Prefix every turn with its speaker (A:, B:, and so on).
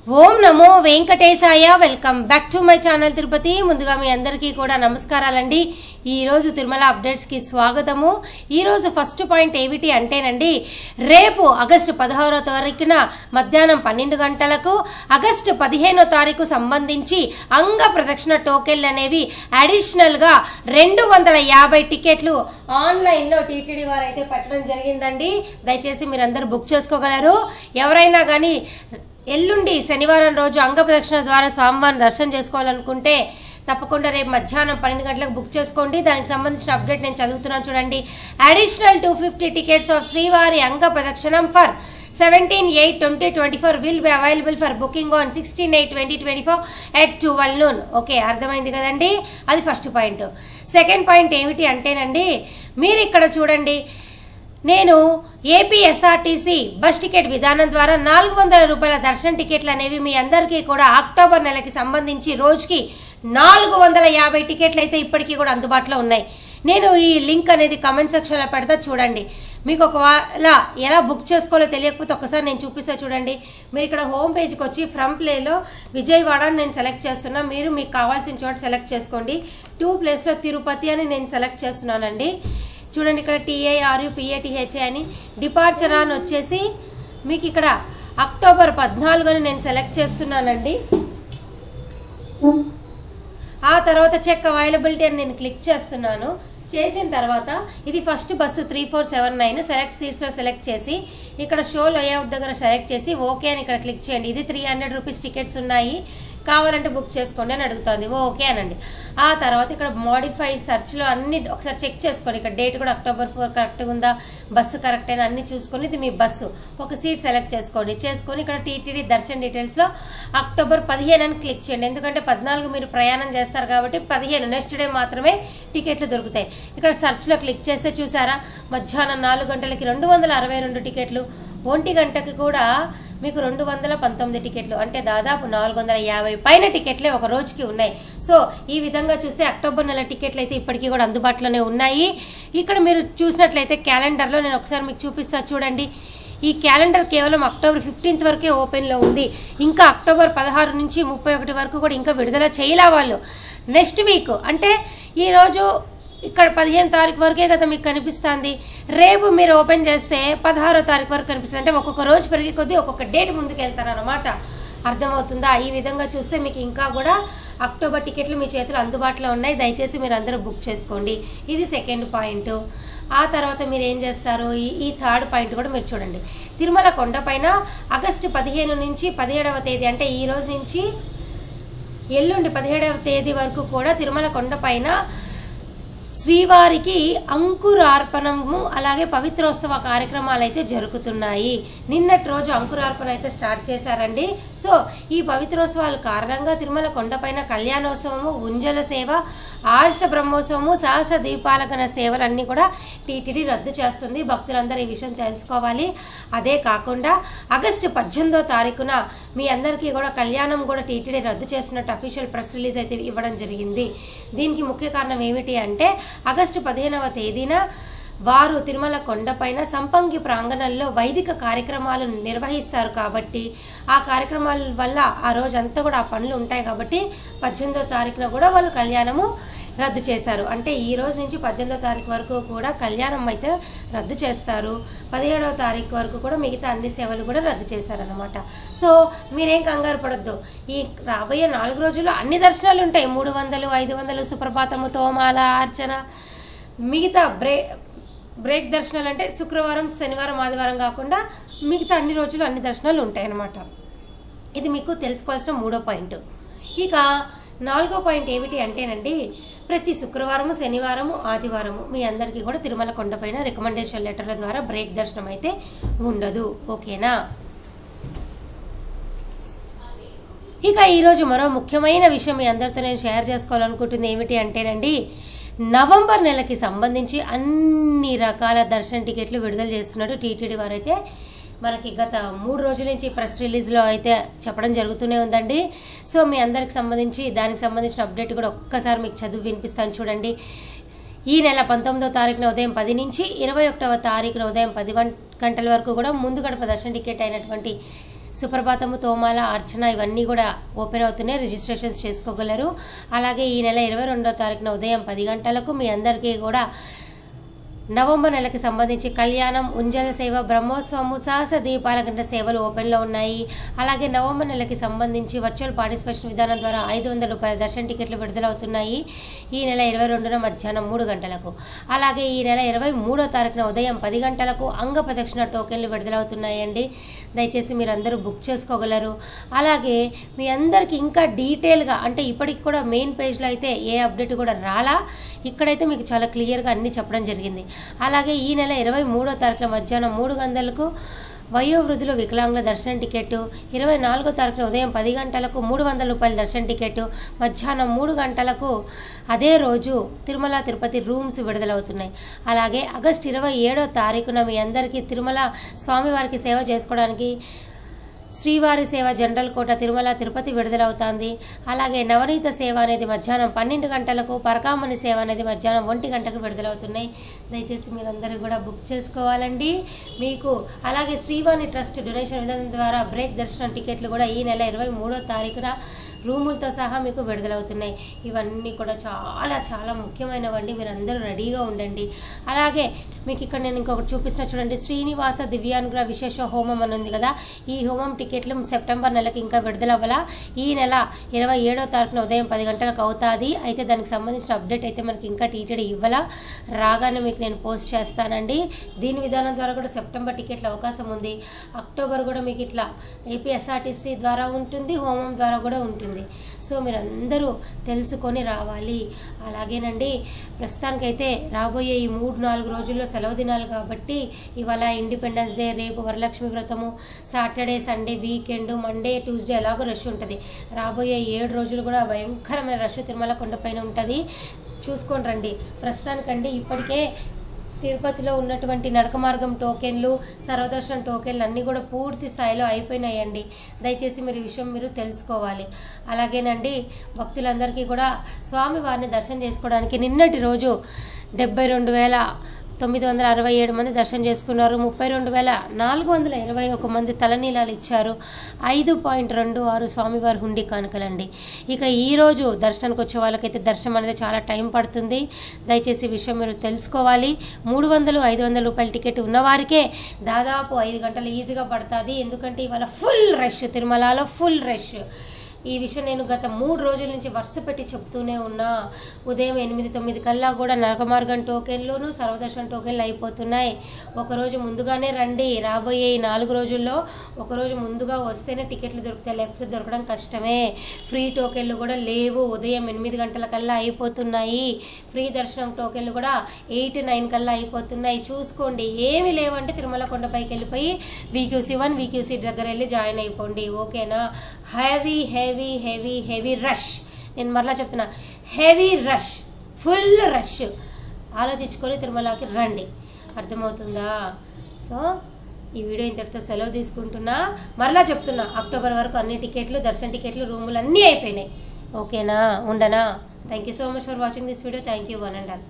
A: Om Namo Venkatesaya. Welcome back to my channel Tirupati. ముందుగా మీ అందరికీ కూడా నమస్కారాలండి. ఈరోజు తిరుమల అప్డేట్స్కి స్వాగతము. ఈరోజు ఫస్ట్ పాయింట్ ఏమిటి అంటేనండి, రేపు ఆగస్టు 16వ తారీఖున మధ్యాహ్నం 12 గంటలకు, ఆగస్టు 15వ తారీఖు సంబంధించి అంగ ప్రదక్షిణ టోకెన్లు అనేవి అడిషనల్గా 250 టికెట్లు ఆన్లైన్లో టీటీడీ వారు అయితే పెట్టడం జరిగిందండి. దయచేసి మీరందరూ బుక్ చేసుకోగలరు. ఎవరైనా కానీ ఎల్లుండి శనివారం రోజు అంగ ప్రదక్షిణ ద్వారా స్వామివారిని దర్శనం చేసుకోవాలనుకుంటే తప్పకుండా రేపు మధ్యాహ్నం 12 గంటలకు బుక్ చేసుకోండి. దానికి సంబంధించిన అప్డేట్ నేను చదువుతున్నాను చూడండి. అడిషనల్ 250 టికెట్స్ ఆఫ్ శ్రీవారి అంగ ప్రదక్షిణం for 17/8/2024 will be available for booking on 16/8/2024 at 12 noon. Okay, అర్థమైంది కదండి. అది ఫస్ట్ పాయింట్. సెకండ్ పాయింట్ ఏమిటి అంటేనండి, మీరు ఇక్కడ చూడండి, నేను ఏపీఎస్ఆర్టీసీ బస్ టికెట్ విధానం ద్వారా 400 రూపాయల దర్శన టికెట్లు అనేవి మీ అందరికీ కూడా అక్టోబర్ నెలకి సంబంధించి రోజుకి 450 టికెట్లు అయితే ఇప్పటికీ కూడా అందుబాటులో ఉన్నాయి. నేను ఈ లింక్ అనేది కమెంట్ సెక్షన్లో పెడతా, చూడండి. మీకు ఒకవేళ ఎలా బుక్ చేసుకోవాలో తెలియకపోతే ఒకసారి నేను చూపిస్తా చూడండి. మీరు ఇక్కడ హోమ్ పేజ్కి వచ్చి ఫ్రమ్ ప్లేలో విజయవాడ నేను సెలెక్ట్ చేస్తున్నా. మీరు మీకు కావాల్సిన చోట సెలెక్ట్ చేసుకోండి. 2 ప్లేస్లో తిరుపతి అని నేను సెలెక్ట్ చేస్తున్నానండి. చూడండి, ఇక్కడ TIRUPATH అని డిపార్చర్ అని వచ్చేసి మీకు ఇక్కడ అక్టోబర్ 14 అని నేను సెలెక్ట్ చేస్తున్నానండి. ఆ తర్వాత చెక్ అవైలబిలిటీ అని నేను క్లిక్ చేస్తున్నాను. చేసిన తర్వాత ఇది ఫస్ట్ బస్సు 3479 సెలెక్ట్ సీట్స్లో సెలెక్ట్ చేసి ఇక్కడ షో లేఅవుట్ దగ్గర సెలెక్ట్ చేసి ఓకే అని ఇక్కడ క్లిక్ చేయండి. ఇది 300 రూపీస్ టికెట్స్ ఉన్నాయి, కావాలంటే బుక్ చేసుకోండి అని అడుగుతుంది. ఓకే అనండి. ఆ తర్వాత ఇక్కడ మోడిఫై సర్చ్లో అన్ని ఒకసారి చెక్ చేసుకోండి. ఇక్కడ డేట్ కూడా అక్టోబర్ 4 కరెక్ట్గా ఉందా, బస్సు కరెక్ట్ అయినా అన్ని చూసుకొని ఇది మీ బస్సు ఒక సీట్ సెలెక్ట్ చేసుకొని ఇక్కడ టీటీడీ దర్శన్ డీటెయిల్స్లో అక్టోబర్ 15 అని క్లిక్ చేయండి. ఎందుకంటే 14 మీరు ప్రయాణం చేస్తారు కాబట్టి 15 నెక్స్ట్ డే మాత్రమే టికెట్లు దొరుకుతాయి. ఇక్కడ సర్చ్లో క్లిక్ చేస్తే చూసారా, మధ్యాహ్నం 4 గంటలకి 262 టికెట్లు, 1 గంటకి కూడా మీకు 219 టికెట్లు, అంటే దాదాపు 450 పైన టికెట్లే ఒక రోజుకి ఉన్నాయి. సో ఈ విధంగా చూస్తే అక్టోబర్ నెల టికెట్లు అయితే ఇప్పటికీ కూడా అందుబాటులోనే ఉన్నాయి. ఇక్కడ మీరు చూసినట్లయితే క్యాలెండర్లో నేను ఒకసారి మీకు చూపిస్తా చూడండి. ఈ క్యాలెండర్ కేవలం అక్టోబర్ 15 వరకే ఓపెన్లో ఉంది. ఇంకా అక్టోబర్ 16 నుంచి 31 వరకు కూడా ఇంకా విడుదల చేయలే వాళ్ళు. నెక్స్ట్ వీక్ అంటే ఈరోజు ఇక్కడ 15 తారీఖు వరకే కదా మీకు కనిపిస్తుంది. రేపు మీరు ఓపెన్ చేస్తే 16వ తారీఖు వరకు కనిపిస్తుంది. అంటే ఒక్కొక్క రోజు పెరిగే కొద్దీ ఒక్కొక్క డేట్ ముందుకు వెళ్తారనమాట. అర్థమవుతుందా? ఈ విధంగా చూస్తే మీకు ఇంకా కూడా అక్టోబర్ టికెట్లు మీ చేతులు అందుబాటులో ఉన్నాయి. దయచేసి మీరు అందరూ బుక్ చేసుకోండి. ఇది సెకండ్ పాయింట్. ఆ తర్వాత మీరు ఏం చేస్తారు, ఈ థర్డ్ పాయింట్ కూడా మీరు చూడండి. తిరుమల కొండపైన ఆగస్టు 15 నుంచి 17వ తేదీ అంటే ఈ రోజు నుంచి ఎల్లుండి 17వ తేదీ వరకు కూడా తిరుమల కొండపైన శ్రీవారికి అంకురార్పణము అలాగే పవిత్రోత్సవ కార్యక్రమాలు అయితే జరుగుతున్నాయి. నిన్నటి రోజు అంకురార్పణ అయితే స్టార్ట్ చేశారండి. సో ఈ పవిత్రోత్సవాల కారణంగా తిరుమల కొండపైన కళ్యాణోత్సవము, ఉంజల సేవ, ఆర్ష బ్రహ్మోత్సవము, సహస్ర దీపాలకన సేవలన్నీ కూడా టీటీడీ రద్దు చేస్తుంది. భక్తులందరూ ఈ విషయం తెలుసుకోవాలి. అదే కాకుండా ఆగస్టు 18వ తారీఖున మీ అందరికీ కూడా కళ్యాణం కూడా టీటీడీ రద్దు చేస్తున్నట్టు అఫీషియల్ ప్రెస్ రిలీజ్ అయితే ఇవ్వడం జరిగింది. దీనికి ముఖ్య కారణం ఏమిటి అంటే ఆగస్టు 15వ తేదీన వారు తిరుమల కొండపైన సంపంగి ప్రాంగణంలో వైదిక కార్యక్రమాలు నిర్వహిస్తారు కాబట్టి ఆ కార్యక్రమాల వల్ల ఆ రోజంతా కూడా ఆ పనులు ఉంటాయి కాబట్టి 18వ తారీఖున కూడా వాళ్ళు కళ్యాణము రద్దు చేశారు. అంటే ఈ రోజు నుంచి 18వ తారీఖు వరకు కూడా కళ్యాణం అయితే రద్దు చేస్తారు. 17వ తారీఖు వరకు కూడా మిగతా అన్ని సేవలు కూడా రద్దు చేశారనమాట. సో మీరేం కంగారు పడొద్దు. ఈ రాబోయే 4 రోజుల్లో అన్ని దర్శనాలు ఉంటాయి. 300, 500 సుప్రభాతము, తోమాల, అర్చన, మిగతా బ్రేక్ దర్శనాలు అంటే శుక్రవారం, శనివారం, ఆదివారం కాకుండా మిగతా అన్ని రోజులు అన్ని దర్శనాలు ఉంటాయన్నమాట. ఇది మీకు తెలుసుకోవాల్సిన 3వ పాయింట్. ఇక 4వ పాయింట్ ఏమిటి అంటేనండి, ప్రతి శుక్రవారము, శనివారము, ఆదివారము మీ అందరికీ కూడా తిరుమల కొండపైన రికమెండేషన్ లెటర్ల ద్వారా బ్రేక్ దర్శనం అయితే ఉండదు. ఓకేనా? ఇక ఈరోజు మరో ముఖ్యమైన విషయం మీ అందరితో నేను షేర్ చేసుకోవాలనుకుంటుంది ఏమిటి అంటేనండి, నవంబర్ నెలకి సంబంధించి అన్ని రకాల దర్శన టికెట్లు విడుదల చేస్తున్నట్టు టీటీడీ వారైతే మనకి గత 3 రోజుల నుంచి ప్రెస్ రిలీజ్లో అయితే చెప్పడం జరుగుతూనే ఉందండి. సో మీ అందరికి సంబంధించి దానికి సంబంధించిన అప్డేట్ కూడా ఒక్కసారి మీకు చదివి వినిపిస్తాను చూడండి. ఈ నెల 19వ తారీఖున ఉదయం 10 నుంచి 21వ తారీఖున ఉదయం 10 గంటల వరకు కూడా ముందు గడప దర్శన టికెట్ అయినటువంటి సుప్రభాతము, తోమాల, అర్చన ఇవన్నీ కూడా ఓపెన్ అవుతున్నాయి. రిజిస్ట్రేషన్స్ చేసుకోగలరు. అలాగే ఈ నెల 22వ తారీఖున ఉదయం 10 గంటలకు మీ అందరికీ కూడా నవంబర్ నెలకి సంబంధించి కళ్యాణం, ఉంజల సేవ, బ్రహ్మోత్సవము, సహస్ర దీపాల గంట సేవలు ఓపెన్లో ఉన్నాయి. అలాగే నవంబర్ నెలకి సంబంధించి వర్చువల్ పార్టిసిపేషన్ విధానం ద్వారా 500 రూపాయల దర్శన టికెట్లు విడుదలవుతున్నాయి ఈ నెల 22న మధ్యాహ్నం 3 గంటలకు. అలాగే ఈ నెల 23వ తారీఖున ఉదయం 10 గంటలకు అంగ ప్రదక్షిణ టోకెన్లు విడుదలవుతున్నాయండి. దయచేసి మీరు అందరూ బుక్ చేసుకోగలరు. అలాగే మీ అందరికీ ఇంకా డీటెయిల్గా అంటే ఇప్పటికి కూడా మెయిన్ పేజ్లో అయితే ఏ అప్డేట్ కూడా రాలా, ఇక్కడైతే మీకు చాలా క్లియర్గా అన్నీ చెప్పడం జరిగింది. అలాగే ఈ నెల 23వ తారీఖున మధ్యాహ్నం 3 గంటలకు వయోవృద్ధులు, వికలాంగుల దర్శన టికెట్టు, 24వ తారీఖున ఉదయం 10 గంటలకు 300 రూపాయల దర్శన టికెట్టు, మధ్యాహ్నం 3 గంటలకు అదే రోజు తిరుమల తిరుపతి రూమ్స్ విడుదలవుతున్నాయి. అలాగే ఆగస్టు 27వ తారీఖున మీ అందరికీ తిరుమల స్వామివారికి సేవ చేసుకోవడానికి శ్రీవారి సేవ జనరల్ కోట తిరుమల తిరుపతి విడుదలవుతుంది. అలాగే నవనీత సేవ అనేది మధ్యాహ్నం 12 గంటలకు, పరకామణి సేవ అనేది మధ్యాహ్నం 1 గంటకు విడుదలవుతున్నాయి. దయచేసి మీరందరూ కూడా బుక్ చేసుకోవాలండి. మీకు అలాగే శ్రీవాణి ట్రస్ట్ డొనేషన్ విధానం ద్వారా బ్రేక్ దర్శనం టికెట్లు కూడా ఈ నెల 23వ తారీఖున రూములతో సహా మీకు విడుదలవుతున్నాయి. ఇవన్నీ కూడా చాలా చాలా ముఖ్యమైనవండి. మీరు అందరూ రెడీగా ఉండండి. అలాగే మీకు ఇక్కడ నేను ఇంకొకటి చూపిస్తున్నా చూడండి. శ్రీనివాస దివ్యానుగ్రహ విశేష హోమం అని ఉంది కదా, ఈ హోమం టికెట్లు సెప్టెంబర్ నెలకి ఇంకా విడుదలవ్వాలా. ఈ నెల 27వ తారీఖున ఉదయం 10 గంటలకు అవుతుంది. అయితే దానికి సంబంధించిన అప్డేట్ అయితే మనకి ఇంకా టీటీడీ ఇవ్వాలా, రాగానే మీకు నేను పోస్ట్ చేస్తానండి. దీని విధానం ద్వారా కూడా సెప్టెంబర్ టికెట్ల అవకాశం ఉంది. అక్టోబర్ కూడా మీకు ఇట్లా ఏపీఎస్ఆర్టీసీ ద్వారా ఉంటుంది, హోమం ద్వారా కూడా ఉంటుంది. సో మీరు అందరూ తెలుసుకొని రావాలి. అలాగేనండి, ప్రస్తుతానికైతే రాబోయే ఈ 3-4 రోజుల్లో సెలవు దినాలు కాబట్టి ఇవాళ ఇండిపెండెన్స్ డే, రేపు వరలక్ష్మి వ్రతము, Saturday, Sunday, weekend, Monday, Tuesday ఎలాగో రష్ ఉంటుంది. రాబోయే 7 రోజులు కూడా భయంకరమైన రష్ తిరుమల కొండపైన ఉంటుంది. చూసుకొని రండి. ప్రస్తుతానికండి ఇప్పటికే తిరుపతిలో ఉన్నటువంటి నడక మార్గం టోకెన్లు, సర్వదర్శనం టోకెన్లు అన్నీ కూడా పూర్తి స్థాయిలో అయిపోయినాయండి. దయచేసి మీరు ఈ విషయం మీరు తెలుసుకోవాలి. అలాగేనండి, భక్తులందరికీ కూడా స్వామివారిని దర్శనం చేసుకోవడానికి నిన్నటి రోజు 72,967 మంది దర్శనం చేసుకున్నారు. 32,421 మంది తలనీలాలు ఇచ్చారు. 5.26 స్వామివారి హుండీ కానుకలండి. ఇక ఈరోజు దర్శనానికి వచ్చే వాళ్ళకైతే దర్శనం అనేది చాలా టైం పడుతుంది. దయచేసి ఈ విషయం మీరు తెలుసుకోవాలి. 300-500 రూపాయల టికెట్ ఉన్నవారికే దాదాపు 5 గంటలు ఈజీగా పడుతుంది. ఎందుకంటే ఇవాళ ఫుల్ రష్, తిరుమలలో ఫుల్ రష్. ఈ విషయం నేను గత 3 రోజుల నుంచి వరుస పెట్టి చెప్తూనే ఉన్నా. ఉదయం 8-9 కల్లా కూడా నరకమార్గం టోకెన్లును, సర్వదర్శనం టోకెన్లు అయిపోతున్నాయి. ఒకరోజు ముందుగానే రండి. రాబోయే ఈ 4 రోజుల్లో ఒకరోజు ముందుగా వస్తేనే టికెట్లు దొరుకుతాయి, లేకపోతే దొరకడం కష్టమే. ఫ్రీ టోకెన్లు కూడా లేవు, ఉదయం 8 గంటల కల్లా అయిపోతున్నాయి. ఫ్రీ దర్శనం టోకెన్లు కూడా 8-9 కల్లా అయిపోతున్నాయి. చూసుకోండి. ఏమి లేవంటే తిరుమల కొండపైకి వెళ్ళిపోయి వీక్యూసీ 1, వీక్యూసీ దగ్గర వెళ్ళి జాయిన్ అయిపోండి. ఓకేనా? Heavy heavy heavy heavy rush. నేను మరలా చెప్తున్నా, హెవీ రష్, ఫుల్ రష్. ఆలోచించుకొని తిరుమలకి రండి. అర్థమవుతుందా? సో ఈ వీడియో ఇంతటితో సెలవు తీసుకుంటున్నా. మరలా చెప్తున్నా, అక్టోబర్ వరకు అన్ని టికెట్లు, దర్శన టికెట్లు, రూములు అన్నీ అయిపోయినాయి. ఓకేనా? ఉండనా? Thank you so much for watching this video. Thank you one and all.